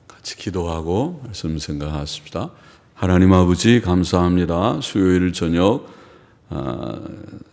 같이 기도하고 말씀 생각하십시다. 하나님 아버지 감사합니다. 수요일 저녁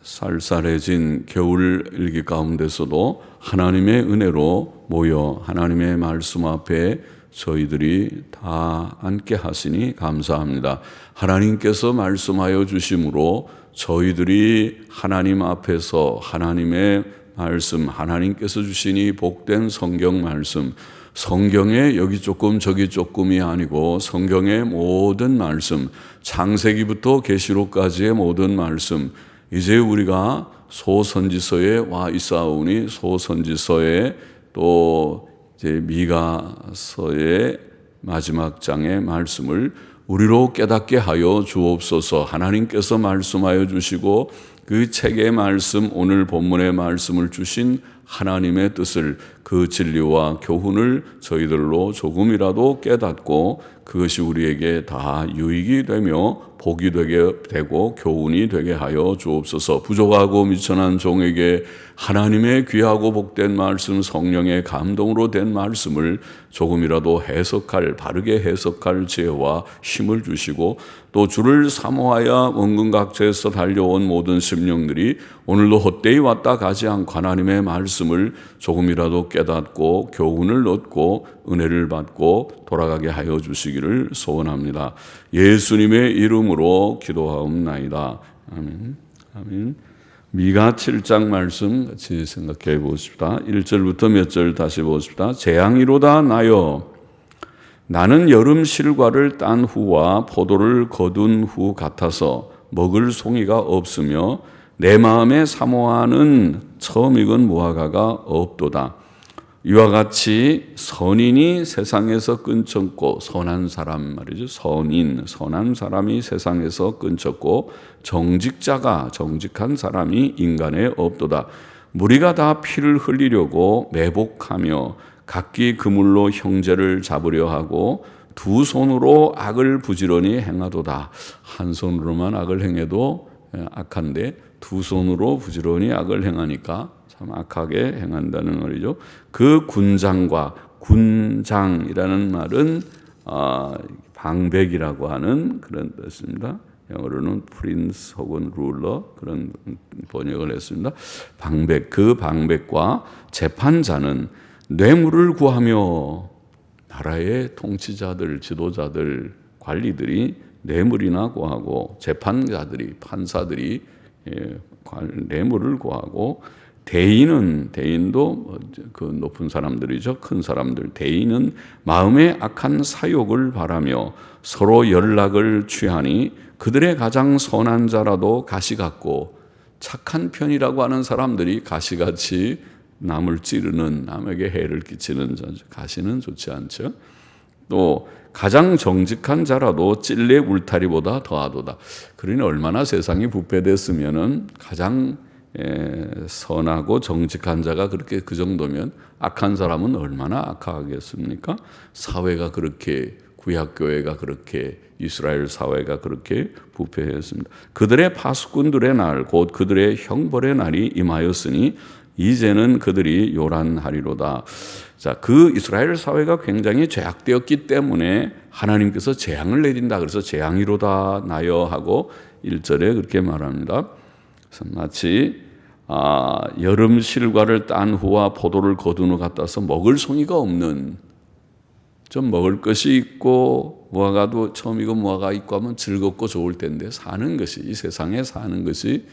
쌀쌀해진 겨울 일기 가운데서도 하나님의 은혜로 모여 하나님의 말씀 앞에 저희들이 다 앉게 하시니 감사합니다. 하나님께서 말씀하여 주심으로 저희들이 하나님 앞에서 하나님의 말씀, 하나님께서 주시니 복된 성경 말씀, 성경에 여기 조금 저기 조금이 아니고 성경의 모든 말씀, 창세기부터 계시록까지의 모든 말씀, 이제 우리가 소선지서에 와 있사오니 소선지서에 또 이제 미가서의 마지막 장의 말씀을 우리로 깨닫게 하여 주옵소서. 하나님께서 말씀하여 주시고 그 책의 말씀, 오늘 본문의 말씀을 주신 하나님의 뜻을, 그 진리와 교훈을 저희들로 조금이라도 깨닫고 그것이 우리에게 다 유익이 되며 복이 되게 되고 교훈이 되게 하여 주옵소서. 부족하고 미천한 종에게 하나님의 귀하고 복된 말씀, 성령의 감동으로 된 말씀을 조금이라도 바르게 해석할 지혜와 힘을 주시고 또 주를 사모하여 원근각지에서 달려온 모든 심령들이 오늘도 헛되이 왔다 가지 않고 하나님의 말씀을 조금이라도 깨닫고 교훈을 얻고 은혜를 받고 돌아가게 하여 주시기를 소원합니다. 예수님의 이름으로 기도하옵나이다. 아멘. 아멘. 미가 7장 말씀 같이 생각해 보십시다. 1절부터 몇 절 다시 보십시다. 재앙이로다 나여 나는 여름 실과를 딴 후와 포도를 거둔 후 같아서 먹을 송이가 없으며 내 마음에 사모하는 처음 익은 무화과가 없도다. 이와 같이 선인이 세상에서 끊쳤고, 선한 사람 말이죠. 선한 사람이 세상에서 끊쳤고 정직한 사람이 인간에 없도다. 무리가 다 피를 흘리려고 매복하며 각기 그물로 형제를 잡으려 하고 두 손으로 악을 부지런히 행하도다. 한 손으로만 악을 행해도 악한데 두 손으로 부지런히 악을 행하니까 참 악하게 행한다는 말이죠. 그 군장이라는 말은 방백이라고 하는 그런 뜻입니다. 영어로는 프린스 혹은 룰러 그런 번역을 했습니다. 방백, 그 방백과 재판자는 뇌물을 구하며 나라의 통치자들, 지도자들, 관리들이 뇌물이나 구하고 재판자들이, 판사들이 뇌물을 구하고 대인도 그 높은 사람들이죠. 큰 사람들. 대인은 마음의 악한 사욕을 바라며 서로 연락을 취하니 그들의 가장 선한 자라도 가시 같고 착한 편이라고 하는 사람들이 가시같이 남을 찌르는, 남에게 해를 끼치는 자죠. 가시는 좋지 않죠. 또 가장 정직한 자라도 찔레 울타리보다 더하도다. 그러니 얼마나 세상이 부패됐으면은 가장 선하고 정직한 자가 그렇게 그 정도면 악한 사람은 얼마나 악하겠습니까? 사회가 그렇게, 구약교회가 그렇게, 이스라엘 사회가 그렇게 부패했습니다. 그들의 파수꾼들의 날, 곧 그들의 형벌의 날이 임하였으니 이제는 그들이 요란하리로다. 자, 그 이스라엘 사회가 굉장히 죄악되었기 때문에 하나님께서 재앙을 내린다. 그래서 재앙이로다 나여 하고 1절에 그렇게 말합니다. 그래서 마치 여름 실과를 딴 후와 포도를 거둔 후 같아서 먹을 송이가 없는, 좀 먹을 것이 있고 무화과도 처음 익은 무화과 있고 하면 즐겁고 좋을 텐데 사는 것이, 이 세상에 사는 것이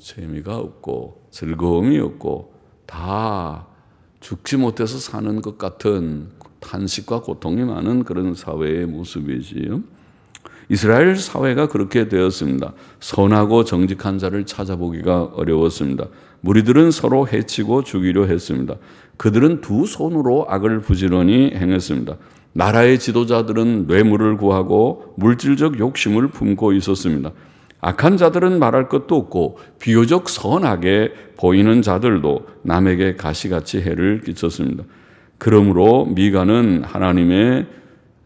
재미가 없고 즐거움이 없고 다 죽지 못해서 사는 것 같은 탄식과 고통이 많은 그런 사회의 모습이지요. 이스라엘 사회가 그렇게 되었습니다. 선하고 정직한 자를 찾아보기가 어려웠습니다. 무리들은 서로 해치고 죽이려 했습니다. 그들은 두 손으로 악을 부지런히 행했습니다. 나라의 지도자들은 뇌물을 구하고 물질적 욕심을 품고 있었습니다. 악한 자들은 말할 것도 없고 비교적 선하게 보이는 자들도 남에게 가시같이 해를 끼쳤습니다. 그러므로 미가는 하나님의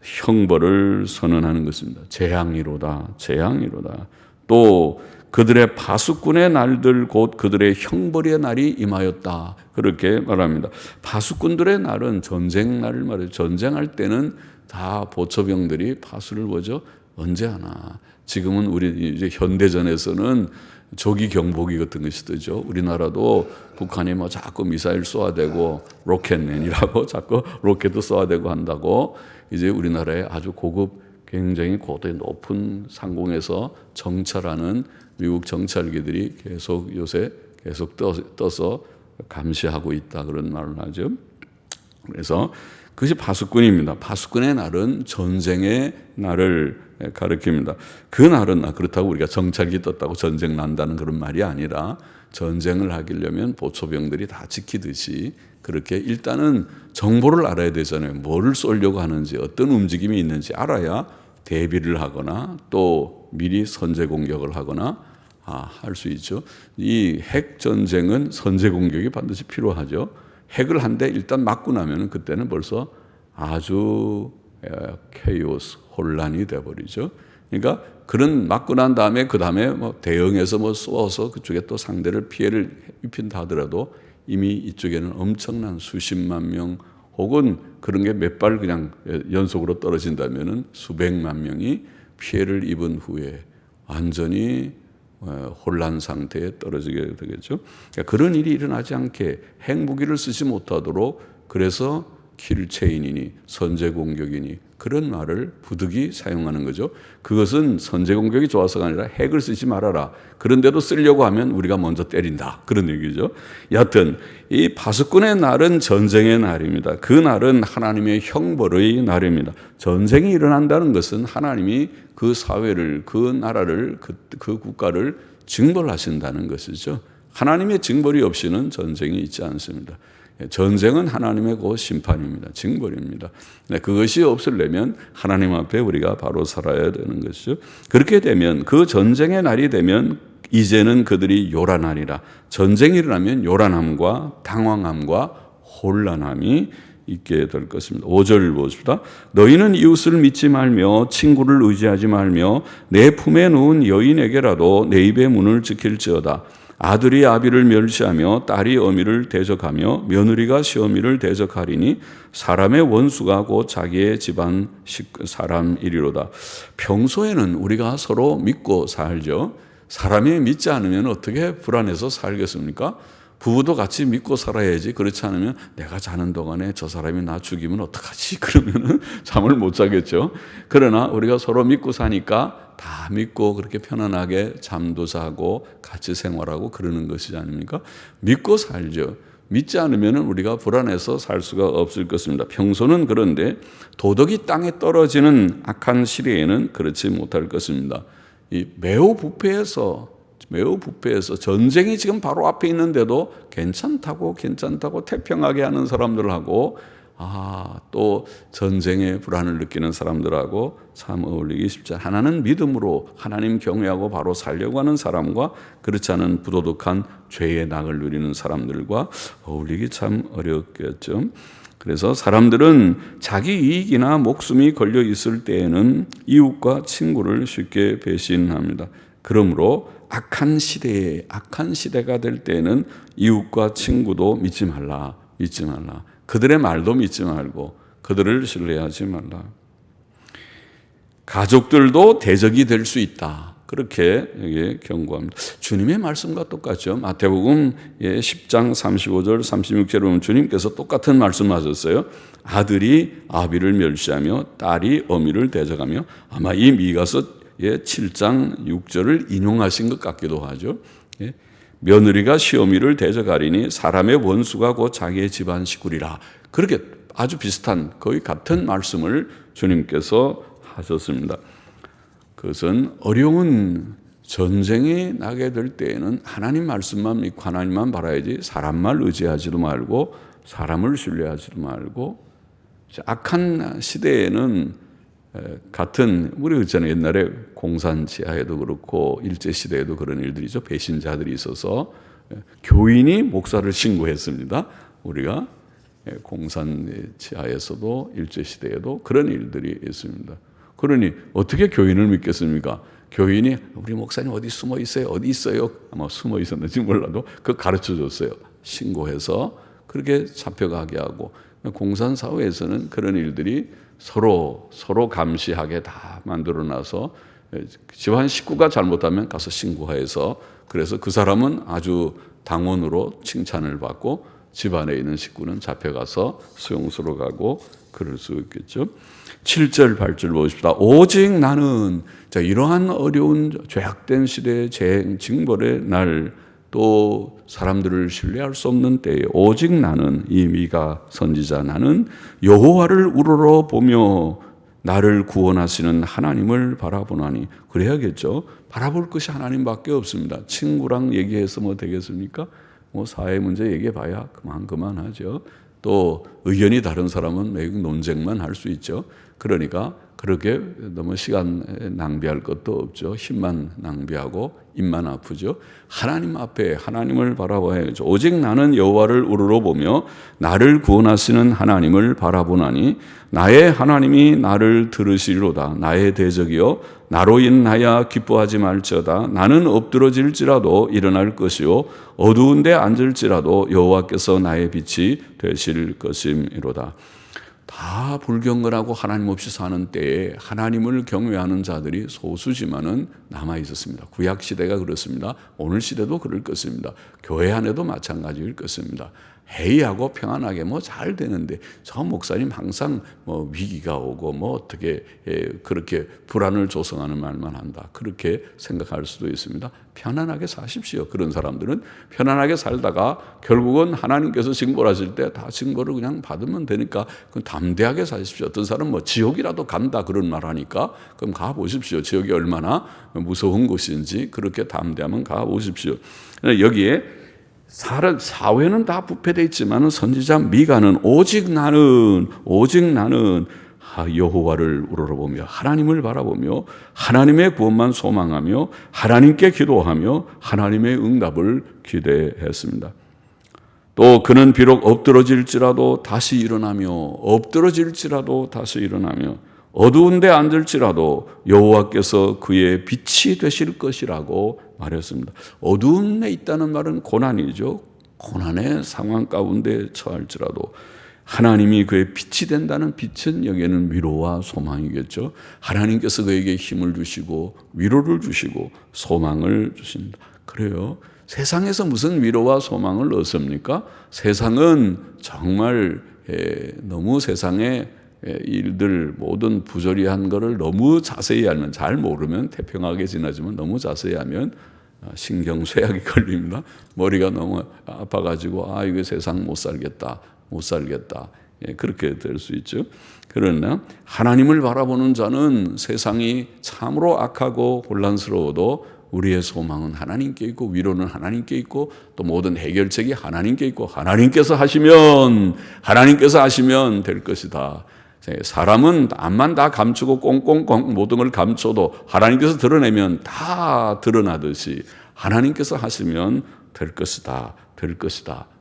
형벌을 선언하는 것입니다. 재앙이로다, 재앙이로다. 또 그들의 파수꾼의 날들 곧 그들의 형벌의 날이 임하였다. 그렇게 말합니다. 파수꾼들의 날은 전쟁 날을 말해요. 전쟁할 때는 다 보초병들이 파수를 뭐죠? 언제 하나. 지금은 우리 이제 현대전에서는 조기 경보기 같은 것이 뜨죠. 우리나라도 북한이 뭐 자꾸 미사일 쏘아대고 로켓맨이라고 자꾸 로켓도 쏘아대고 한다고 이제 우리나라에 아주 고급 굉장히 고도의 높은 상공에서 정찰하는 미국 정찰기들이 요새 계속 떠서 감시하고 있다 그런 말을 하죠. 그래서 그것이 파수꾼입니다. 파수꾼의 날은 전쟁의 날을 가리킵니다. 그 날은 그렇다고 우리가 정찰기 떴다고 전쟁 난다는 그런 말이 아니라 전쟁을 하려면 보초병들이 다 지키듯이 그렇게 일단은 정보를 알아야 되잖아요. 뭐를 쏘려고 하는지 어떤 움직임이 있는지 알아야 대비를 하거나 또 미리 선제 공격을 하거나 할 수 있죠. 이 핵 전쟁은 선제 공격이 반드시 필요하죠. 핵을 한 대 일단 맞고 나면 그때는 벌써 아주 케이오스 혼란이 돼버리죠. 그러니까 그런 맞고 난 다음에 그 다음에 뭐 대응해서 뭐 쏘아서 그쪽에 또 상대를 피해를 입힌다 하더라도 이미 이쪽에는 엄청난 수십만 명 혹은 그런 게 몇 발 그냥 연속으로 떨어진다면은 수백만 명이 피해를 입은 후에 완전히 혼란 상태에 떨어지게 되겠죠. 그러니까 그런 일이 일어나지 않게 핵무기를 쓰지 못하도록 그래서 킬체인이니 선제 공격이니 그런 말을 부득이 사용하는 거죠. 그것은 선제 공격이 좋아서가 아니라 핵을 쓰지 말아라. 그런데도 쓰려고 하면 우리가 먼저 때린다. 그런 얘기죠. 여하튼 이 파수꾼의 날은 전쟁의 날입니다. 그 날은 하나님의 형벌의 날입니다. 전쟁이 일어난다는 것은 하나님이 그 사회를, 그 나라를, 그 국가를 징벌하신다는 것이죠. 하나님의 징벌이 없이는 전쟁이 있지 않습니다. 전쟁은 하나님의 그 심판입니다. 징벌입니다. 그것이 없으려면 하나님 앞에 우리가 바로 살아야 되는 것이죠. 그렇게 되면 그 전쟁의 날이 되면 이제는 그들이 요란하리라. 전쟁이 일어나면 요란함과 당황함과 혼란함이 있게 될 것입니다. 5절 보십시다. 너희는 이웃을 믿지 말며 친구를 의지하지 말며 내 품에 누운 여인에게라도 내 입의 문을 지킬지어다. 아들이 아비를 멸시하며 딸이 어미를 대적하며 며느리가 시어미를 대적하리니 사람의 원수가 곧 자기의 집안 사람이리로다. 평소에는 우리가 서로 믿고 살죠. 사람이 믿지 않으면 어떻게 불안해서 살겠습니까? 부부도 같이 믿고 살아야지. 그렇지 않으면 내가 자는 동안에 저 사람이 나 죽이면 어떡하지? 그러면 잠을 못 자겠죠. 그러나 우리가 서로 믿고 사니까 다 믿고 그렇게 편안하게 잠도 자고 같이 생활하고 그러는 것이지 않습니까? 믿고 살죠. 믿지 않으면 우리가 불안해서 살 수가 없을 것입니다. 평소는 그런데 도덕이 땅에 떨어지는 악한 시대에는 그렇지 못할 것입니다. 이 매우 부패해서 전쟁이 지금 바로 앞에 있는데도 괜찮다고 태평하게 하는 사람들하고 또 전쟁의 불안을 느끼는 사람들하고 참 어울리기 쉽지 않아요. 하나는 믿음으로 하나님 경외하고 바로 살려고 하는 사람과 그렇지 않은 부도덕한 죄의 낙을 누리는 사람들과 어울리기 참 어렵겠죠. 그래서 사람들은 자기 이익이나 목숨이 걸려 있을 때에는 이웃과 친구를 쉽게 배신합니다. 그러므로 악한 시대가 될 때에는 이웃과 친구도 믿지 말라. 그들의 말도 믿지 말고 그들을 신뢰하지 말라. 가족들도 대적이 될 수 있다. 그렇게 여기 경고합니다. 주님의 말씀과 똑같죠. 마태복음 10장 35절 36절에 보면 주님께서 똑같은 말씀하셨어요. 아들이 아비를 멸시하며 딸이 어미를 대적하며 아마 이 미가서 7장 6절을 인용하신 것 같기도 하죠. 며느리가 시어미를 대적하리니 사람의 원수가 곧 자기의 집안 식구리라. 그렇게 아주 비슷한 거의 같은 말씀을 주님께서 하셨습니다. 그것은 어려운 전쟁이 나게 될 때에는 하나님 말씀만 믿고 하나님만 바라야지 사람만 의지하지도 말고 사람을 신뢰하지도 말고 악한 시대에는 같은 우리 있잖아요. 옛날에 공산 지하에도 그렇고 일제 시대에도 그런 일들이죠. 배신자들이 있어서 교인이 목사를 신고했습니다. 우리가 공산 지하에서도 일제 시대에도 그런 일들이 있습니다. 그러니 어떻게 교인을 믿겠습니까? 교인이 우리 목사님 어디 숨어 있어요? 어디 있어요? 아마 숨어 있었는지 몰라도 그거 가르쳐 줬어요. 신고해서 그렇게 잡혀가게 하고, 공산사회에서는 그런 일들이 서로 감시하게 다 만들어놔서 집안 식구가 잘못하면 가서 신고해서, 그래서 그 사람은 아주 당원으로 칭찬을 받고 집안에 있는 식구는 잡혀가서 수용소로 가고 그럴 수 있겠죠. 7절 8절 보십시다. 오직 나는, 자, 이러한 어려운 죄악된 시대의 징벌의 날, 또 사람들을 신뢰할 수 없는 때에 오직 나는, 이 미가 선지자, 나는 여호와를 우러러 보며 나를 구원하시는 하나님을 바라보나니. 그래야겠죠. 바라볼 것이 하나님밖에 없습니다. 친구랑 얘기해서 뭐 되겠습니까? 뭐 사회 문제 얘기해봐야 그만하죠. 또 의견이 다른 사람은 매우 논쟁만 할 수 있죠. 그러니까 그렇게 너무 시간 낭비할 것도 없죠. 힘만 낭비하고 입만 아프죠. 하나님 앞에 하나님을 바라봐야죠. 오직 나는 여호와를 우러러 보며 나를 구원하시는 하나님을 바라보나니 나의 하나님이 나를 들으시리로다. 나의 대적이여 나로 인하여 기뻐하지 말지어다. 나는 엎드러질지라도 일어날 것이요 어두운 데 앉을지라도 여호와께서 나의 빛이 되실 것임이로다. 다 불경건하고 하나님 없이 사는 때에 하나님을 경외하는 자들이 소수지만은 남아 있었습니다. 구약 시대가 그렇습니다. 오늘 시대도 그럴 것입니다. 교회 안에도 마찬가지일 것입니다. 해이하고 평안하게 뭐 잘 되는데 저 목사님 항상 뭐 위기가 오고 뭐 어떻게 그렇게 불안을 조성하는 말만 한다, 그렇게 생각할 수도 있습니다. 편안하게 사십시오. 그런 사람들은 편안하게 살다가 결국은 하나님께서 징벌하실 때 다 징벌을 그냥 받으면 되니까 그럼 담대하게 사십시오. 어떤 사람은 뭐 지옥이라도 간다 그런 말 하니까 그럼 가보십시오. 지옥이 얼마나 무서운 곳인지 그렇게 담대하면 가보십시오. 여기에 사회는 다 부패되어 있지만 선지자 미가는 오직 나는 여호와를 우러러보며 하나님을 바라보며 하나님의 구원만 소망하며 하나님께 기도하며 하나님의 응답을 기대했습니다. 또 그는 비록 엎드러질지라도 다시 일어나며 어두운 데 앉을지라도 여호와께서 그의 빛이 되실 것이라고 말했습니다. 어두운 데 있다는 말은 고난이죠. 고난의 상황 가운데 처할지라도 하나님이 그의 빛이 된다는, 빛은 여기에는 위로와 소망이겠죠. 하나님께서 그에게 힘을 주시고 위로를 주시고 소망을 주십니다. 그래요. 세상에서 무슨 위로와 소망을 얻습니까? 세상은 정말 너무 세상에 일들 모든 부조리한 것을 너무 자세히 알면, 잘 모르면 태평하게 지나지만 너무 자세히 하면 신경쇠약이 걸립니다. 머리가 너무 아파가지고 이거 세상 못 살겠다 그렇게 될 수 있죠. 그러나 하나님을 바라보는 자는 세상이 참으로 악하고 혼란스러워도 우리의 소망은 하나님께 있고 위로는 하나님께 있고 또 모든 해결책이 하나님께 있고 하나님께서 하시면 될 것이다. 사람은 앞만 다 감추고 꽁꽁꽁 모든 걸 감춰도 하나님께서 드러내면 다 드러나듯이 하나님께서 하시면 될 것이다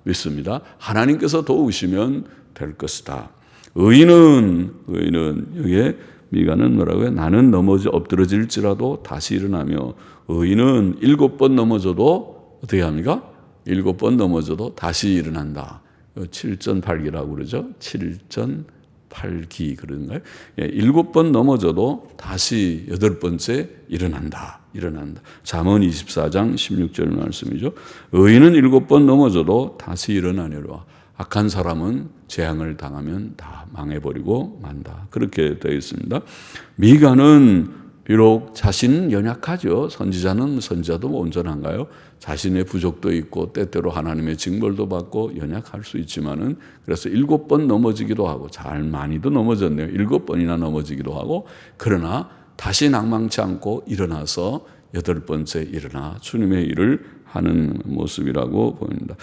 믿습니다. 하나님께서 도우시면 될 것이다. 의인은 여기에 미가는 뭐라고요? 나는 엎드러질지라도 다시 일어나며, 의인은 7번 넘어져도 어떻게 합니까? 7번 넘어져도 다시 일어난다. 7전8기라고 그러죠. 7전8기 그런가요? 7번 넘어져도 다시 8번째 일어난다. 잠언 24장 16절 말씀이죠. 의인은 7번 넘어져도 다시 일어나려라. 악한 사람은 재앙을 당하면 다 망해버리고 만다. 그렇게 되어 있습니다. 미가는 비록 자신은 연약하죠. 선지자도 온전한가요? 자신의 부족도 있고 때때로 하나님의 징벌도 받고 연약할 수 있지만은, 그래서 7번 넘어지기도 하고, 잘 많이도 넘어졌네요. 7번이나 넘어지기도 하고, 그러나 다시 낭망치 않고 일어나서 8번째 일어나 주님의 일을 하는 모습이라고 보입니다.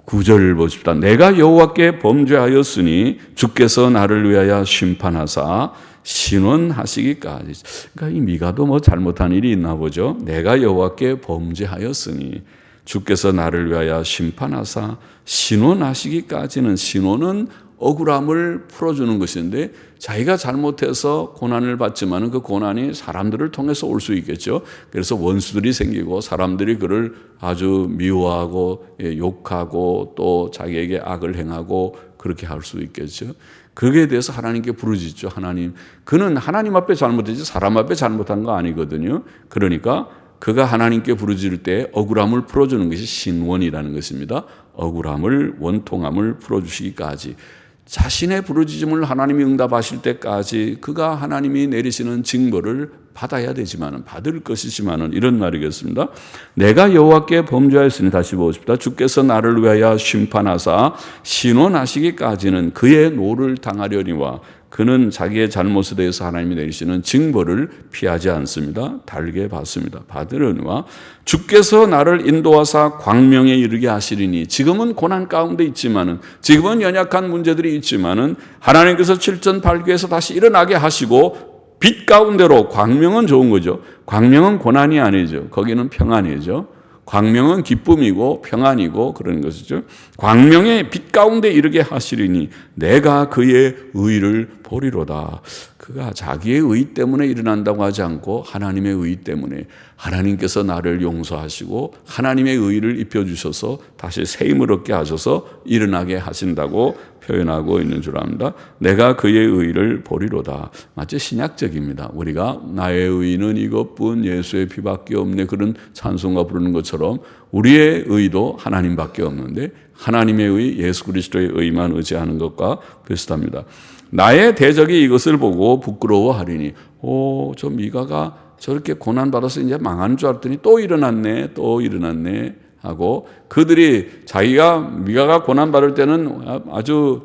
9절 보십시다. 내가 여호와께 범죄하였으니 주께서 나를 위하여 심판하사 신원하시기까지. 그러니까 이 미가도 뭐 잘못한 일이 있나 보죠. 내가 여호와께 범죄하였으니 주께서 나를 위하여 심판하사 신원하시기까지는, 신원은 억울함을 풀어주는 것인데 자기가 잘못해서 고난을 받지만 그 고난이 사람들을 통해서 올 수 있겠죠. 그래서 원수들이 생기고 사람들이 그를 아주 미워하고 욕하고 또 자기에게 악을 행하고 그렇게 할 수 있겠죠. 거기에 대해서 하나님께 부르짖죠. 하나님, 그는 하나님 앞에 잘못했지 사람 앞에 잘못한 거 아니거든요. 그러니까 그가 하나님께 부르짖을 때 억울함을 풀어주는 것이 신원이라는 것입니다. 억울함을, 원통함을 풀어주시기까지 자신의 부르짖음을 하나님이 응답하실 때까지 그가 하나님이 내리시는 징벌을 받아야 되지만은, 받을 것이지만은, 이런 말이겠습니다. 내가 여호와께 범죄하였으니, 다시 보십시다. 주께서 나를 위하여 심판하사 신원하시기까지는 그의 노를 당하려니와, 그는 자기의 잘못에 대해서 하나님이 내리시는 징벌을 피하지 않습니다. 달게 받습니다. 받으려니와 주께서 나를 인도하사 광명에 이르게 하시리니, 지금은 고난 가운데 있지만은, 지금은 연약한 문제들이 있지만은 하나님께서 칠전팔귀에서 다시 일어나게 하시고 빛 가운데로, 광명은 좋은 거죠. 광명은 고난이 아니죠. 거기는 평안이죠. 광명은 기쁨이고 평안이고 그런 것이죠. 광명의 빛 가운데 이르게 하시리니 내가 그의 의를 보리로다. 그가 자기의 의 때문에 일어난다고 하지 않고 하나님의 의 때문에, 하나님께서 나를 용서하시고 하나님의 의를 입혀주셔서 다시 새 힘을 얻게 하셔서 일어나게 하신다고 표현하고 있는 줄 압니다. 내가 그의 의를 보리로다. 마치 신약적입니다. 우리가 나의 의는 이것뿐 예수의 피밖에 없네, 그런 찬송가 부르는 것처럼 우리의 의도 하나님밖에 없는데 하나님의 의, 예수 그리스도의 의만 의지하는 것과 비슷합니다. 나의 대적이 이것을 보고 부끄러워하리니, 저 미가가 저렇게 고난받아서 이제 망하는 줄 알았더니 또 일어났네 하고, 그들이 미가가 고난받을 때는 아주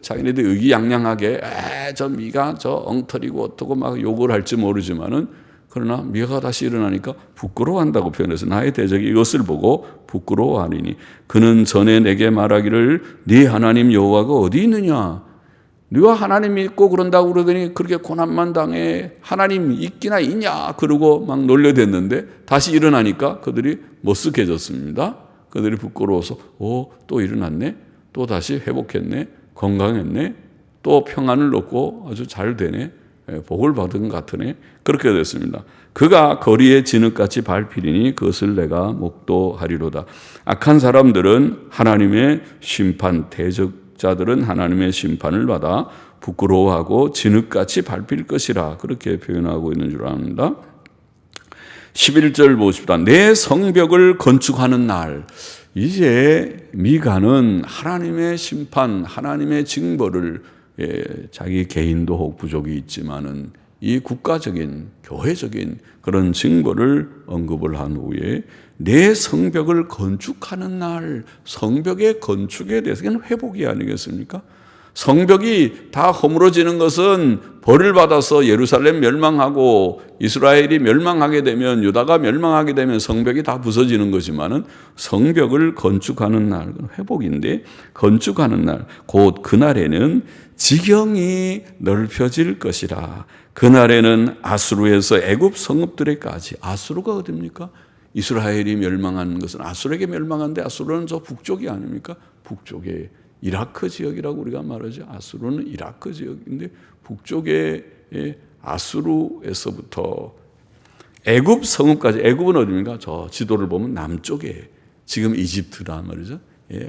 자기네들 의기양양하게 저 미가 저 엉터리고 어떻고 막 욕을 할지 모르지만은, 그러나 미가가 다시 일어나니까 부끄러워한다고 표현해서 나의 대적이 이것을 보고 부끄러워하리니, 그는 전에 내게 말하기를 네 하나님 여호와가 어디 있느냐, 네가 하나님 믿고 그런다고 그러더니 그렇게 고난만 당해, 하나님 있기나 있냐 그러고 막 놀려댔는데 다시 일어나니까 그들이 머쓱해졌습니다. 그들이 부끄러워서 또 일어났네, 또 다시 회복했네, 건강했네, 또 평안을 얻고 아주 잘 되네, 복을 받은 것 같으네, 그렇게 됐습니다. 그가 거리에 진흙같이 밟히리니 그것을 내가 목도하리로다. 악한 사람들은 하나님의 심판, 대적자들은 하나님의 심판을 받아 부끄러워하고 진흙같이 밟힐 것이라, 그렇게 표현하고 있는 줄 압니다. 11절 보십시다. 내 성벽을 건축하는 날. 이제 미가는 하나님의 심판, 하나님의 징벌을, 자기 개인도 혹 부족이 있지만은 이 국가적인, 교회적인 그런 징벌을 언급을 한 후에 내 성벽을 건축하는 날, 성벽의 건축에 대해서는 회복이 아니겠습니까? 성벽이 다 허물어지는 것은 벌을 받아서 예루살렘 멸망하고 이스라엘이 멸망하게 되면, 유다가 멸망하게 되면 성벽이 다 부서지는 거지만은, 성벽을 건축하는 날, 회복인데, 건축하는 날, 곧 그날에는 지경이 넓혀질 것이라. 그날에는 아수르에서 애굽 성읍들에까지. 아수르가 어디입니까? 이스라엘이 멸망한 것은 아수르에게 멸망한데, 아수르는 저 북쪽이 아닙니까? 북쪽에 이라크 지역이라고 우리가 말하죠. 아수르는 이라크 지역인데 북쪽의 아수르에서부터 애굽 성읍까지. 애굽은 어디입니까? 저 지도를 보면 남쪽에, 지금 이집트란 말이죠.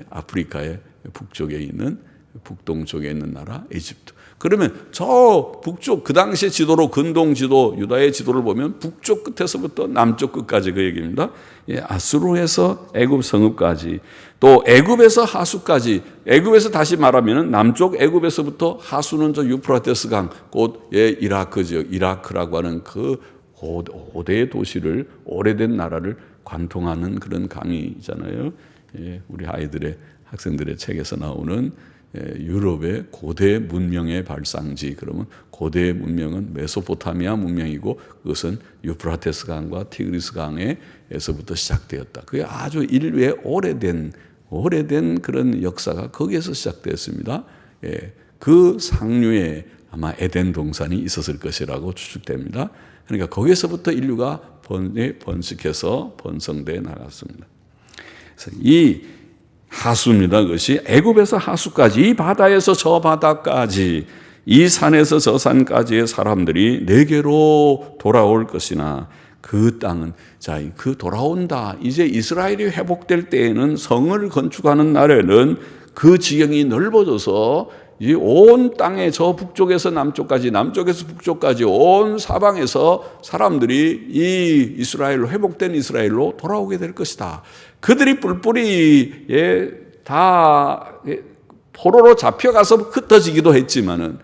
아프리카의 북쪽에 있는, 북동쪽에 있는 나라 이집트. 그러면 저 북쪽, 그 당시의 지도로, 근동 지도, 유다의 지도를 보면 북쪽 끝에서부터 남쪽 끝까지 그 얘기입니다. 아수르에서 애굽 성읍까지, 또 애굽에서 하수까지. 애굽에서 다시 말하면 남쪽 애굽에서부터 하수는 저 유프라테스 강, 곧 이라크 지역, 이라크라고 하는 그 고대 도시를, 오래된 나라를 관통하는 그런 강이잖아요. 우리 아이들의, 학생들의 책에서 나오는 유럽의 고대 문명의 발상지. 그러면 고대 문명은 메소포타미아 문명이고 그것은 유프라테스 강과 티그리스 강에서부터 시작되었다. 그게 아주 인류의 오래된 그런 역사가 거기에서 시작되었습니다. 그 상류에 아마 에덴 동산이 있었을 것이라고 추측됩니다. 그러니까 거기에서부터 인류가 번식해서 번성되어 나갔습니다. 그래서 이 하수입니다. 그것이 애굽에서 하수까지, 이 바다에서 저 바다까지, 이 산에서 저 산까지의 사람들이 내게로 돌아올 것이나 그 땅은, 자, 그 돌아온다. 이제 이스라엘이 회복될 때에는, 성을 건축하는 날에는 그 지경이 넓어져서 이 온 땅에 저 북쪽에서 남쪽까지, 남쪽에서 북쪽까지 온 사방에서 사람들이 이 이스라엘로, 회복된 이스라엘로 돌아오게 될 것이다. 그들이 뿔뿔이 다 포로로 잡혀가서 흩어지기도 했지만은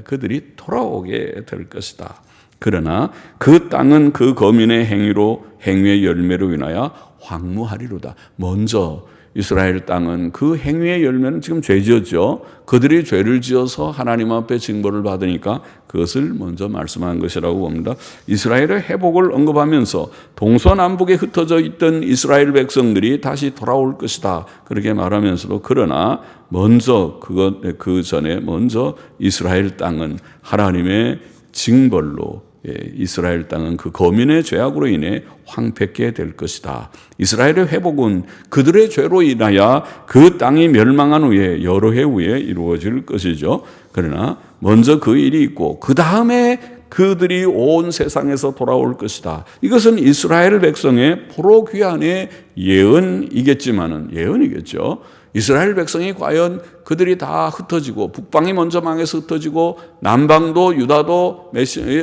그들이 돌아오게 될 것이다. 그러나 그 땅은 그 거민의 행위의 열매로 인하여 황무하리로다. 먼저 이스라엘 땅은 그 행위의 열매는 지금 죄지었죠. 그들이 죄를 지어서 하나님 앞에 징벌을 받으니까 그것을 먼저 말씀한 것이라고 봅니다. 이스라엘의 회복을 언급하면서 동서남북에 흩어져 있던 이스라엘 백성들이 다시 돌아올 것이다. 그렇게 말하면서도, 그러나 먼저 그 전에 먼저 이스라엘 땅은 하나님의 징벌로, 이스라엘 땅은 그 거민의 죄악으로 인해 황폐케 될 것이다. 이스라엘의 회복은 그들의 죄로 인하여 그 땅이 멸망한 후에 여러 해 후에 이루어질 것이죠. 그러나 먼저 그 일이 있고 그 다음에 그들이 온 세상에서 돌아올 것이다. 이것은 이스라엘 백성의 포로 귀환의 예언이겠죠. 이스라엘 백성이 과연 그들이 다 흩어지고, 북방이 먼저 망해서 ht어지고 남방도 유다도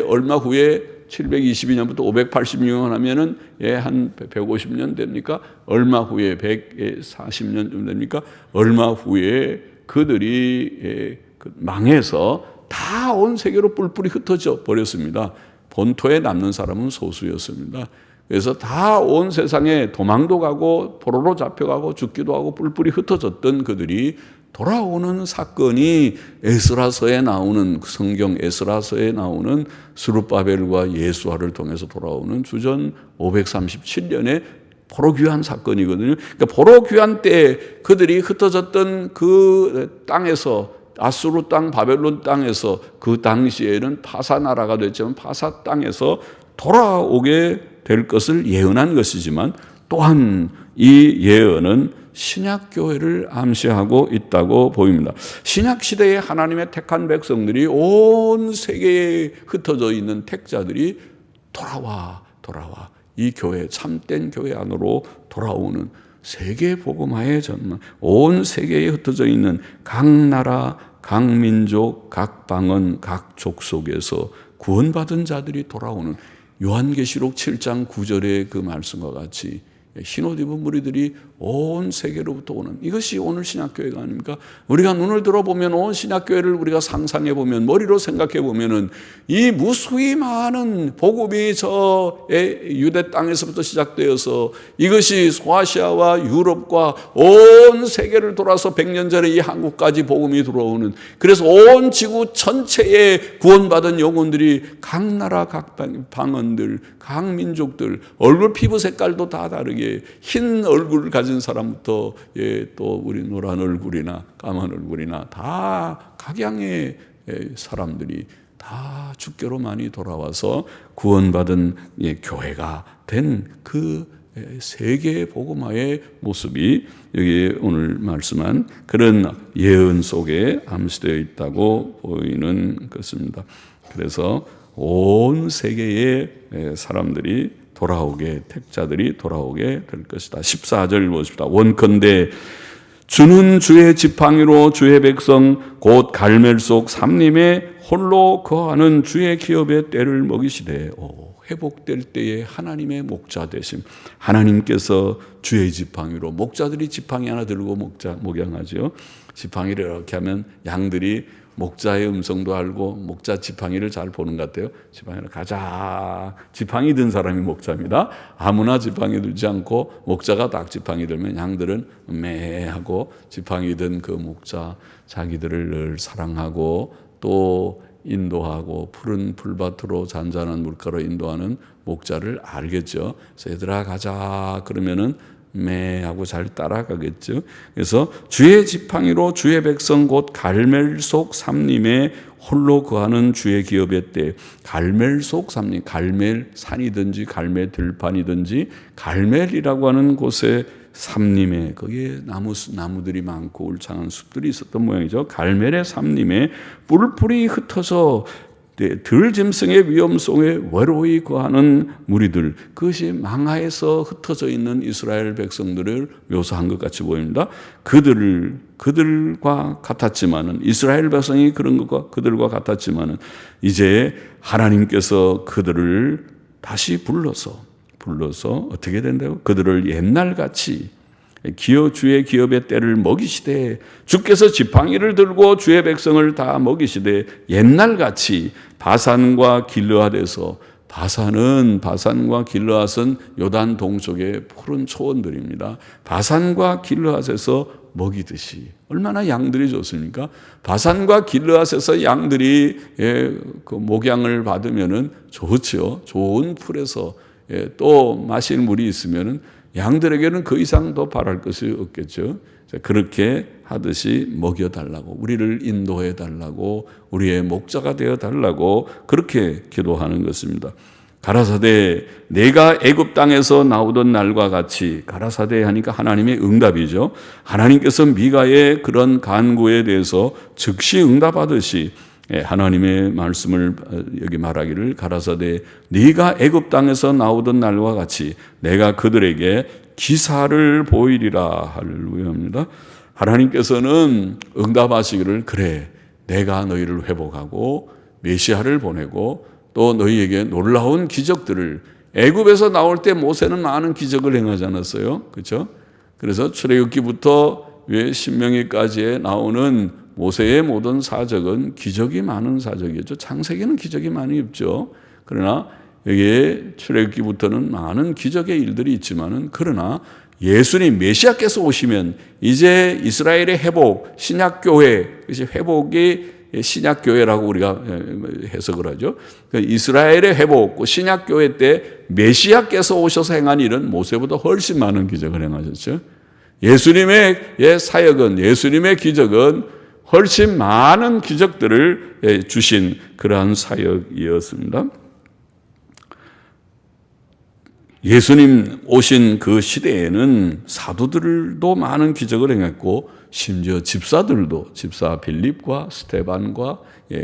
얼마 후에 722년부터 586년 하면은 한 150년 됩니까? 얼마 후에 140년쯤 됩니까? 얼마 후에 그들이 망해서 다 온 세계로 뿔뿔이 흩어져 버렸습니다. 본토에 남는 사람은 소수였습니다. 그래서 다 온 세상에 도망도 가고 포로로 잡혀가고 죽기도 하고 뿔뿔이 흩어졌던 그들이 돌아오는 사건이 에스라서에 나오는, 성경 에스라서에 나오는 스룹바벨과 예수아를 통해서 돌아오는 주전 537년의 포로 귀환 사건이거든요. 그러니까 포로 귀환 때 그들이 흩어졌던 그 땅에서, 아수르 땅, 바벨론 땅에서, 그 당시에는 파사 나라가 됐지만 파사 땅에서 돌아오게 될 것을 예언한 것이지만, 또한 이 예언은 신약교회를 암시하고 있다고 보입니다. 신약시대에 하나님의 택한 백성들이, 온 세계에 흩어져 있는 택자들이 돌아와 이 교회, 참된 교회 안으로 돌아오는 세계 복음화의 전망, 온 세계에 흩어져 있는 각 나라, 각 민족, 각 방언, 각 족속에서 구원받은 자들이 돌아오는, 요한계시록 7장 9절의 그 말씀과 같이 흰옷 입은 무리들이 온 세계로부터 오는, 이것이 오늘 신약교회가 아닙니까? 우리가 눈을 들어보면, 온 신약교회를 우리가 상상해보면, 머리로 생각해보면 이 무수히 많은 복음이 저 유대 땅에서부터 시작되어서 이것이 소아시아와 유럽과 온 세계를 돌아서 100년 전에 이 한국까지 복음이 들어오는, 그래서 온 지구 전체에 구원받은 영혼들이 각 나라, 각 방언들, 각 민족들, 얼굴 피부 색깔도 다 다르게, 흰 얼굴을 가진 사람부터 또 우리 노란 얼굴이나 까만 얼굴이나 다 각양의 사람들이 다 주께로 많이 돌아와서 구원받은 교회가 된 그 세계 복음화의 모습이 여기 오늘 말씀한 그런 예언 속에 암시되어 있다고 보이는 것입니다. 그래서 온 세계의 사람들이 돌아오게, 택자들이 돌아오게 될 것이다. 14절 보십시다. 원컨대 주는 주의 지팡이로 주의 백성 곧 갈멜 속 삼림에 홀로 거하는 주의 기업의 때를 먹이시되, 회복될 때에 하나님의 목자 되심, 하나님께서 주의 지팡이로, 목자들이 지팡이 하나 들고 목양하죠. 지팡이를 이렇게 하면 양들이 목자의 음성도 알고 목자 지팡이를 잘 보는 것 같아요. 지팡이를 가자. 지팡이 든 사람이 목자입니다. 아무나 지팡이 들지 않고 목자가 딱 지팡이 들면 양들은 매하고, 지팡이 든 그 목자, 자기들을 늘 사랑하고 또 인도하고 푸른 풀밭으로 잔잔한 물가로 인도하는 목자를 알겠죠. 그래서 얘들아 가자 그러면은 매하고 잘 따라가겠죠. 그래서 주의 지팡이로 주의 백성 곧 갈멜 속 삼림에 홀로 거하는 주의 기업의 때, 갈멜 속 삼림, 갈멜 산이든지 갈멜 들판이든지 갈멜이라고 하는 곳에 삼림에 거기에 나무들이 많고 울창한 숲들이 있었던 모양이죠. 갈멜의 삼림에 뿔뿔이 흩어져 들짐승의 위험 속에 외로이 거하는 무리들, 그것이 망하에서 흩어져 있는 이스라엘 백성들을 묘사한 것 같이 보입니다. 그들과 같았지만은, 이스라엘 백성이 그런 것과 그들과 같았지만은 이제 하나님께서 그들을 다시 불러서 어떻게 된다고? 그들을 옛날같이 주의 기업의 때를 먹이시되, 주께서 지팡이를 들고 주의 백성을 다 먹이시되 옛날같이 바산과 길르앗에서, 바산과 길르앗은 요단 동쪽의 푸른 초원들입니다. 바산과 길르앗에서 먹이듯이, 얼마나 양들이 좋습니까? 바산과 길르앗에서 양들이 그 목양을 받으면은 좋죠. 좋은 풀에서 또 마실 물이 있으면은 양들에게는 그 이상 더 바랄 것이 없겠죠. 그렇게 하듯이 먹여달라고, 우리를 인도해달라고, 우리의 목자가 되어달라고 그렇게 기도하는 것입니다. 가라사대 내가 애굽 땅에서 나오던 날과 같이, 가라사대 하니까 하나님의 응답이죠. 하나님께서 미가의 그런 간구에 대해서 즉시 응답하듯이 하나님의 말씀을 여기 말하기를, 가라사대 네가 애굽 땅에서 나오던 날과 같이 내가 그들에게 기사를 보이리라. 할렐루야입니다. 하나님께서는 응답하시기를, 그래 내가 너희를 회복하고 메시아를 보내고 또 너희에게 놀라운 기적들을, 애굽에서 나올 때 모세는 많은 기적을 행하지 않았어요? 그렇죠? 그래서 출애굽기부터 신명기까지에 나오는 모세의 모든 사적은 기적이 많은 사적이었죠. 창세기는 기적이 많이 없죠. 그러나 여기에 출애굽기부터는 많은 기적의 일들이 있지만은, 그러나 예수님 메시아께서 오시면 이제 이스라엘의 회복, 신약교회, 그것이 회복이 신약교회라고 우리가 해석을 하죠. 이스라엘의 회복, 신약교회 때 메시아께서 오셔서 행한 일은 모세보다 훨씬 많은 기적을 행하셨죠. 예수님의 사역은, 예수님의 기적은 훨씬 많은 기적들을 주신 그러한 사역이었습니다. 예수님 오신 그 시대에는 사도들도 많은 기적을 행했고, 심지어 집사 빌립과 스테반과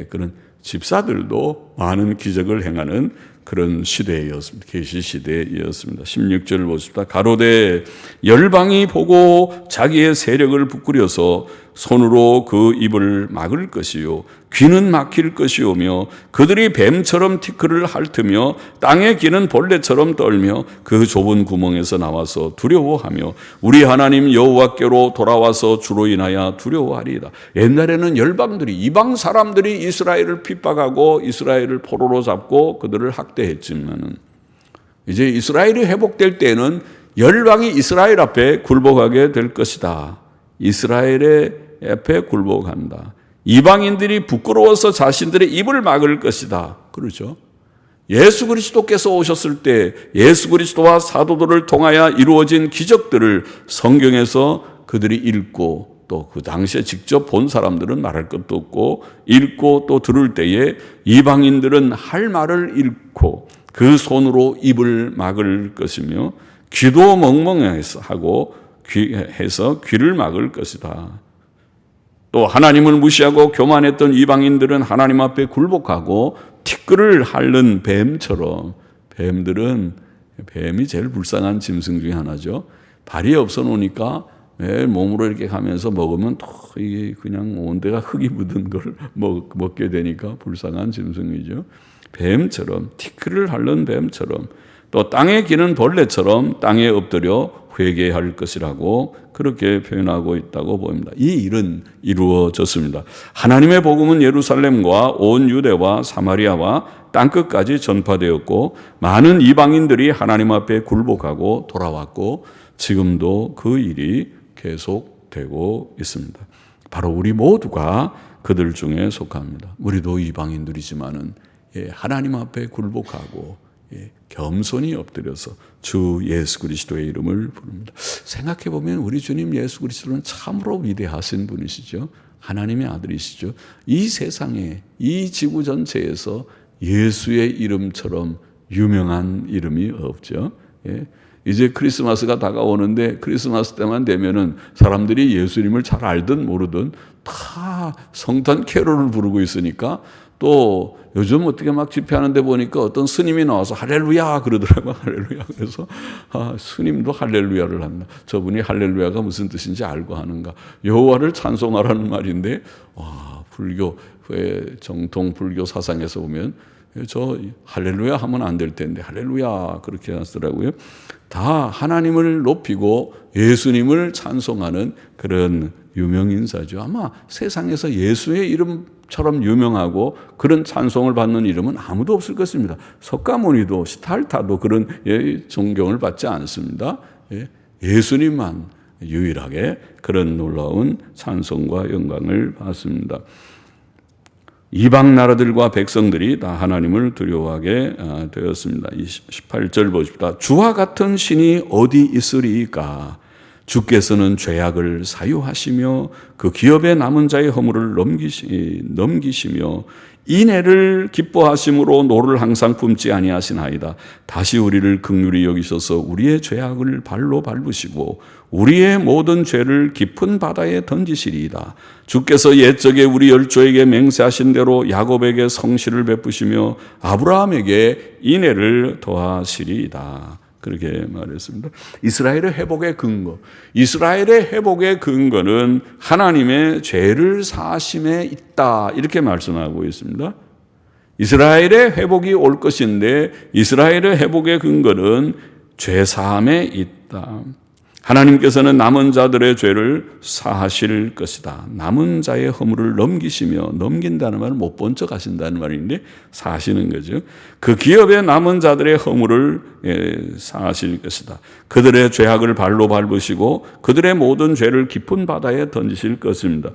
그런 집사들도 많은 기적을 행하는 그런 시대였습니다. 계시 시대였습니다. 16절을 보십시다. 가로되 열방이 보고 자기의 세력을 부끄려서 손으로 그 입을 막을 것이요 귀는 막힐 것이오며, 그들이 뱀처럼 티끌을 핥으며 땅에 기는 벌레처럼 떨며 그 좁은 구멍에서 나와서 두려워하며 우리 하나님 여호와께로 돌아와서 주로 인하여 두려워하리이다. 옛날에는 열방들이, 이방 사람들이 이스라엘을 핍박하고 이스라엘을 포로로 잡고 그들을 학대했지만은, 이제 이스라엘이 회복될 때는 열방이 이스라엘 앞에 굴복하게 될 것이다. 이스라엘의 앞에 굴복한다. 이방인들이 부끄러워서 자신들의 입을 막을 것이다. 그렇죠? 예수 그리스도께서 오셨을 때 예수 그리스도와 사도들을 통하여 이루어진 기적들을 성경에서 그들이 읽고, 또 그 당시에 직접 본 사람들은 말할 것도 없고, 읽고 또 들을 때에 이방인들은 할 말을 잃고 그 손으로 입을 막을 것이며, 귀도 멍멍해서 하고 해서 귀를 막을 것이다. 또 하나님을 무시하고 교만했던 이방인들은 하나님 앞에 굴복하고 티끌을 핥는 뱀처럼, 뱀이 제일 불쌍한 짐승 중에 하나죠. 발이 없어 놓으니까 매일 몸으로 이렇게 가면서 먹으면 또 이게 그냥 온 데가 흙이 묻은 걸 먹게 되니까 불쌍한 짐승이죠. 뱀처럼, 티끌을 핥는 뱀처럼, 또 땅에 기는 벌레처럼 땅에 엎드려 회개할 것이라고 그렇게 표현하고 있다고 보입니다. 이 일은 이루어졌습니다. 하나님의 복음은 예루살렘과 온 유대와 사마리아와 땅끝까지 전파되었고, 많은 이방인들이 하나님 앞에 굴복하고 돌아왔고, 지금도 그 일이 계속되고 있습니다. 바로 우리 모두가 그들 중에 속합니다. 우리도 이방인들이지만은 하나님 앞에 굴복하고 겸손히 엎드려서 주 예수 그리스도의 이름을 부릅니다. 생각해보면 우리 주님 예수 그리스도는 참으로 위대하신 분이시죠. 하나님의 아들이시죠. 이 세상에, 이 지구 전체에서 예수의 이름처럼 유명한 이름이 없죠. 이제 크리스마스가 다가오는데 크리스마스 때만 되면은 사람들이 예수님을 잘 알든 모르든 다 성탄 캐롤을 부르고 있으니까, 또 요즘 어떻게 막 집회하는데 보니까 어떤 스님이 나와서 할렐루야 그러더라고요. 할렐루야. 그래서 스님도 할렐루야를 한다. 저분이 할렐루야가 무슨 뜻인지 알고 하는가. 여호와를 찬송하라는 말인데, 불교의 정통 불교 사상에서 보면 저 할렐루야 하면 안 될 텐데 할렐루야 그렇게 하시더라고요. 다 하나님을 높이고 예수님을 찬송하는 그런 유명 인사죠. 아마 세상에서 예수의 이름처럼 유명하고 그런 찬송을 받는 이름은 아무도 없을 것입니다. 석가모니도 시달타도 그런 존경을 받지 않습니다. 예수님만 유일하게 그런 놀라운 찬송과 영광을 받습니다. 이방 나라들과 백성들이 다 하나님을 두려워하게 되었습니다. 18절 보십시다. 주와 같은 신이 어디 있으리이까? 주께서는 죄악을 사유하시며 그 기업에 남은 자의 허물을 넘기시며 인애를 기뻐하심으로 노를 항상 품지 아니하시나이다. 다시 우리를 긍휼히 여기셔서 우리의 죄악을 발로 밟으시고 우리의 모든 죄를 깊은 바다에 던지시리이다. 주께서 옛적에 우리 열조에게 맹세하신 대로 야곱에게 성실을 베푸시며 아브라함에게 인애를 더하시리이다. 그렇게 말했습니다. 이스라엘의 회복의 근거, 이스라엘의 회복의 근거는 하나님의 죄를 사하심에 있다, 이렇게 말씀하고 있습니다. 이스라엘의 회복이 올 것인데 이스라엘의 회복의 근거는 죄 사함에 있다. 하나님께서는 남은 자들의 죄를 사하실 것이다. 남은 자의 허물을 넘기시며, 넘긴다는 말은 못 본 척 하신다는 말인데 사하시는 거죠. 그 기업에 남은 자들의 허물을 사하실 것이다. 그들의 죄악을 발로 밟으시고 그들의 모든 죄를 깊은 바다에 던지실 것입니다.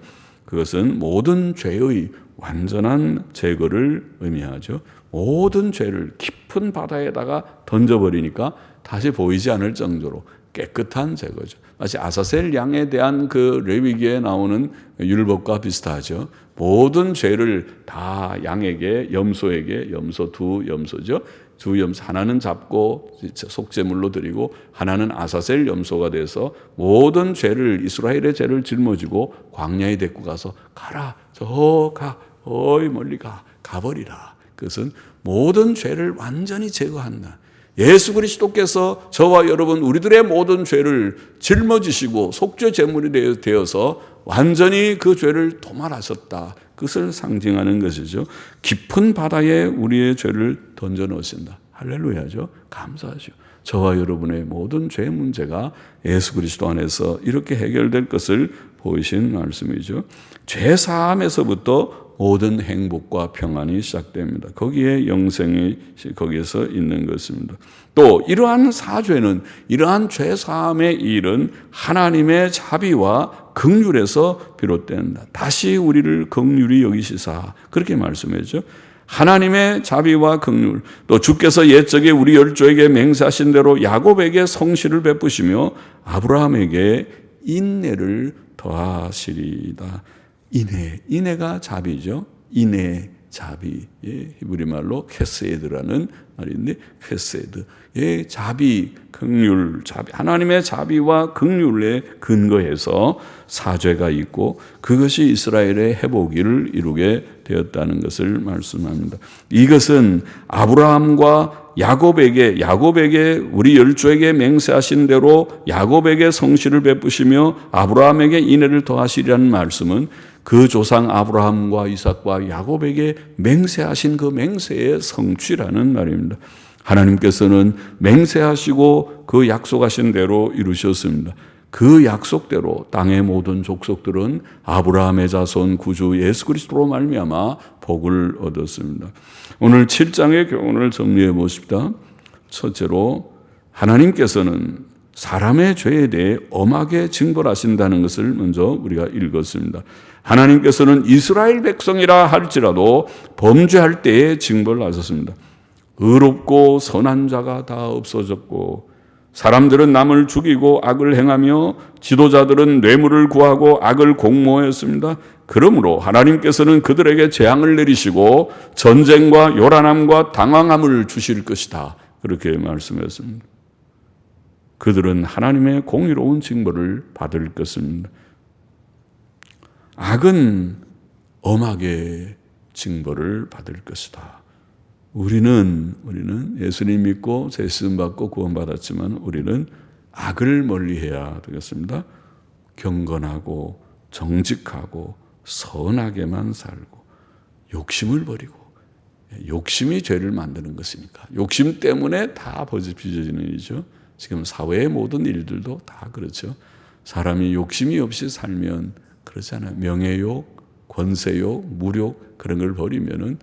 그것은 모든 죄의 완전한 제거를 의미하죠. 모든 죄를 깊은 바다에다가 던져버리니까 다시 보이지 않을 정도로 깨끗한 제거죠. 마치 아사셀 양에 대한 그 레위기에 나오는 율법과 비슷하죠. 모든 죄를 다 양에게, 염소에게, 염소 두 염소죠. 두 염소 하나는 잡고 속죄물로 드리고 하나는 아사셀 염소가 돼서 모든 죄를, 이스라엘의 죄를 짊어지고 광야에 데리고 가서 가라, 저 가, 어이 멀리 가버리라. 그것은 모든 죄를 완전히 제거한다. 예수 그리스도께서 저와 여러분 우리들의 모든 죄를 짊어지시고 속죄 제물이 되어서 완전히 그 죄를 도말하셨다. 그것을 상징하는 것이죠. 깊은 바다에 우리의 죄를 던져 넣으신다. 할렐루야죠. 감사하죠. 저와 여러분의 모든 죄 문제가 예수 그리스도 안에서 이렇게 해결될 것을 보이신 말씀이죠. 죄 사함에서부터 모든 행복과 평안이 시작됩니다. 거기에 영생이 거기에서 있는 것입니다. 또 이러한 사죄는, 이러한 죄 사함의 일은 하나님의 자비와 긍휼에서 비롯된다. 다시 우리를 긍휼히 여기시사, 그렇게 말씀하죠. 하나님의 자비와 긍휼, 또 주께서 옛적에 우리 열조에게 맹세하신 대로 야곱에게 성실을 베푸시며 아브라함에게 인내를 더하시리이다. 인애가 자비죠. 인애, 자비. 히브리 말로 캐세드라는 말인데, 캐세드의 자비, 긍휼, 자비. 하나님의 자비와 긍휼에 근거해서 사죄가 있고 그것이 이스라엘의 회복을 이루게 되었다는 것을 말씀합니다. 이것은 아브라함과 야곱에게 우리 열조에게 맹세하신 대로 야곱에게 성실을 베푸시며 아브라함에게 인애를 더하시리라는 말씀은 그 조상 아브라함과 이삭과 야곱에게 맹세하신 그 맹세의 성취라는 말입니다. 하나님께서는 맹세하시고 그 약속하신 대로 이루셨습니다. 그 약속대로 땅의 모든 족속들은 아브라함의 자손 구주 예수 그리스도로 말미암아 복을 얻었습니다. 오늘 7장의 교훈을 정리해 보십시다. 첫째로 하나님께서는 사람의 죄에 대해 엄하게 징벌하신다는 것을 먼저 우리가 읽었습니다. 하나님께서는 이스라엘 백성이라 할지라도 범죄할 때에 징벌하셨습니다. 의롭고 선한 자가 다 없어졌고 사람들은 남을 죽이고 악을 행하며 지도자들은 뇌물을 구하고 악을 공모했습니다. 그러므로 하나님께서는 그들에게 재앙을 내리시고 전쟁과 요란함과 당황함을 주실 것이다. 그렇게 말씀했습니다. 그들은 하나님의 공의로운 징벌을 받을 것입니다. 악은 엄하게 징벌을 받을 것이다. 우리는 예수님 믿고 죄시험 받고 구원받았지만 우리는 악을 멀리해야 되겠습니다. 경건하고 정직하고 선하게만 살고 욕심을 버리고, 욕심이 죄를 만드는 것이니까 욕심 때문에 다 빚어지는 일이죠. 지금 사회의 모든 일들도 다 그렇죠. 사람이 욕심이 없이 살면 그렇잖아요. 명예욕, 권세욕, 무욕 그런 걸 버리면은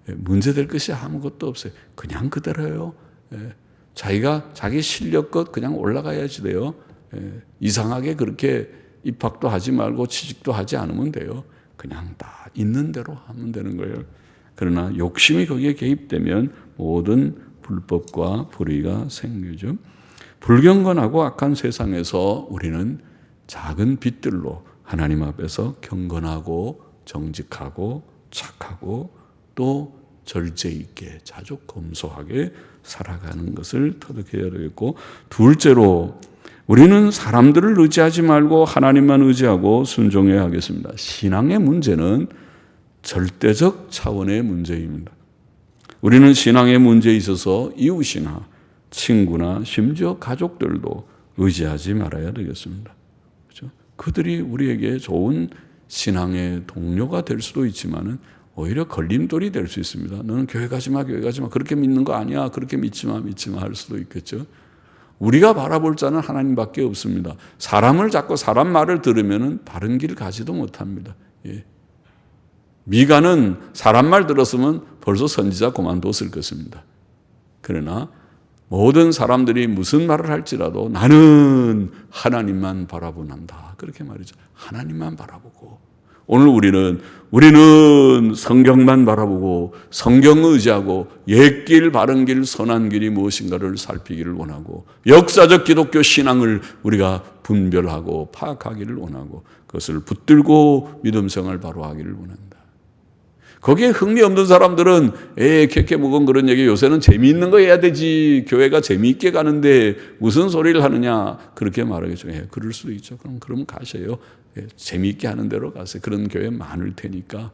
문제될 것이 아무것도 없어요. 그냥 그대로요. 자기가 자기 실력껏 그냥 올라가야지 돼요. 이상하게 그렇게 입학도 하지 말고 취직도 하지 않으면 돼요. 그냥 다 있는 대로 하면 되는 거예요. 그러나 욕심이 거기에 개입되면 모든 불법과 불의가 생기죠. 불경건하고 악한 세상에서 우리는 작은 빛들로 하나님 앞에서 경건하고 정직하고 착하고 또 절제 있게 자주 검소하게 살아가는 것을 터득해야 되겠고, 둘째로 우리는 사람들을 의지하지 말고 하나님만 의지하고 순종해야 하겠습니다. 신앙의 문제는 절대적 차원의 문제입니다. 우리는 신앙의 문제에 있어서 이웃이나 친구나 심지어 가족들도 의지하지 말아야 되겠습니다. 그렇죠? 그들이 우리에게 좋은 신앙의 동료가 될 수도 있지만은 오히려 걸림돌이 될 수 있습니다. 너는 교회 가지 마, 교회 가지 마. 그렇게 믿는 거 아니야. 그렇게 믿지 마 할 수도 있겠죠. 우리가 바라볼 자는 하나님밖에 없습니다. 사람을 잡고 사람 말을 들으면 바른 길 가지도 못합니다. 미가는 사람 말 들었으면 벌써 선지자 그만뒀을 것입니다. 그러나 모든 사람들이 무슨 말을 할지라도 나는 하나님만 바라보는다. 그렇게 말이죠. 하나님만 바라보고. 오늘 우리는 성경만 바라보고 성경 의지하고 옛길 바른 길 선한 길이 무엇인가를 살피기를 원하고 역사적 기독교 신앙을 우리가 분별하고 파악하기를 원하고 그것을 붙들고 믿음 생활 바로 하기를 원한다. 거기에 흥미 없는 사람들은 캐캐 묵은 그런 얘기, 요새는 재미있는 거 해야 되지, 교회가 재미있게 가는데 무슨 소리를 하느냐, 그렇게 말하겠죠. 그럴 수도 있죠. 그럼 가셔요. 재미있게 하는 대로 가세요. 그런 교회 많을 테니까.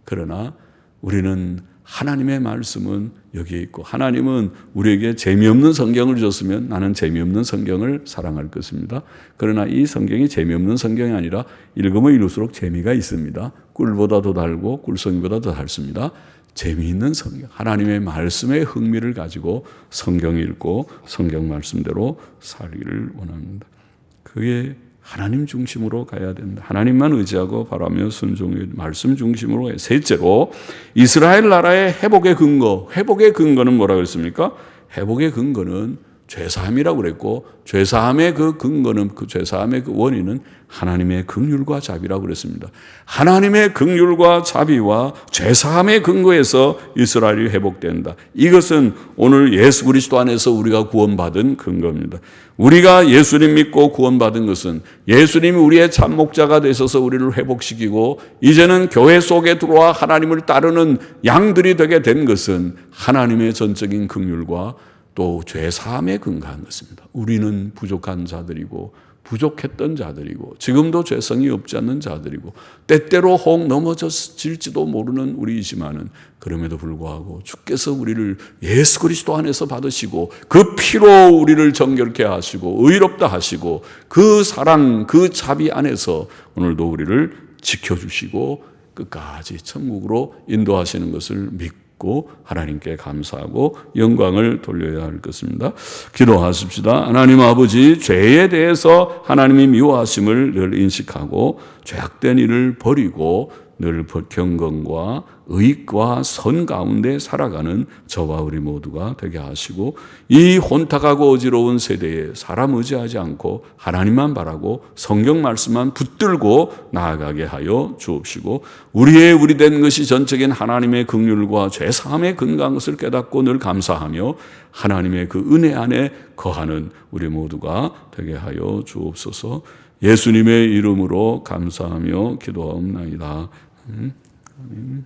그러나 우리는 하나님의 말씀은 여기에 있고, 하나님은 우리에게 재미없는 성경을 줬으면 나는 재미없는 성경을 사랑할 것입니다. 그러나 이 성경이 재미없는 성경이 아니라 읽으면 읽을수록 재미가 있습니다. 꿀보다 더 달고 꿀송이보다 더 달습니다. 재미있는 성경, 하나님의 말씀에 흥미를 가지고 성경 읽고 성경 말씀대로 살기를 원합니다. 그게 하나님 중심으로 가야 된다. 하나님만 의지하고 바라며 순종의 말씀 중심으로 해. 셋째로 이스라엘 나라의 회복의 근거. 회복의 근거는 뭐라고 했습니까? 회복의 근거는 죄사함이라고 그랬고, 죄사함의 그 근거는, 그 죄사함의 그 원인은 하나님의 긍휼과 자비라고 그랬습니다. 하나님의 긍휼과 자비와 죄사함의 근거에서 이스라엘이 회복된다. 이것은 오늘 예수 그리스도 안에서 우리가 구원받은 근거입니다. 우리가 예수님 믿고 구원받은 것은 예수님이 우리의 참 목자가 되셔서 우리를 회복시키고 이제는 교회 속에 들어와 하나님을 따르는 양들이 되게 된 것은 하나님의 전적인 긍휼과 또 죄사함에 근거한 것입니다. 우리는 부족한 자들이고 부족했던 자들이고 지금도 죄성이 없지 않는 자들이고 때때로 혹 넘어질지도 모르는 우리이지만은 그럼에도 불구하고 주께서 우리를 예수 그리스도 안에서 받으시고 그 피로 우리를 정결케 하시고 의롭다 하시고 그 사랑 그 자비 안에서 오늘도 우리를 지켜주시고 끝까지 천국으로 인도하시는 것을 믿고 하나님께 감사하고 영광을 돌려야 할 것입니다. 기도하십시다. 하나님 아버지, 죄에 대해서 하나님이 미워하심을 늘 인식하고 죄악된 일을 버리고 늘 경건과 의익과 선 가운데 살아가는 저와 우리 모두가 되게 하시고 이 혼탁하고 어지러운 세대에 사람 의지하지 않고 하나님만 바라고 성경 말씀만 붙들고 나아가게 하여 주옵시고 우리의 우리 된 것이 전적인 하나님의 긍휼과 죄사함에 근거한 것을 깨닫고 늘 감사하며 하나님의 그 은혜 안에 거하는 우리 모두가 되게 하여 주옵소서. 예수님의 이름으로 감사하며 기도하옵나이다. 아멘.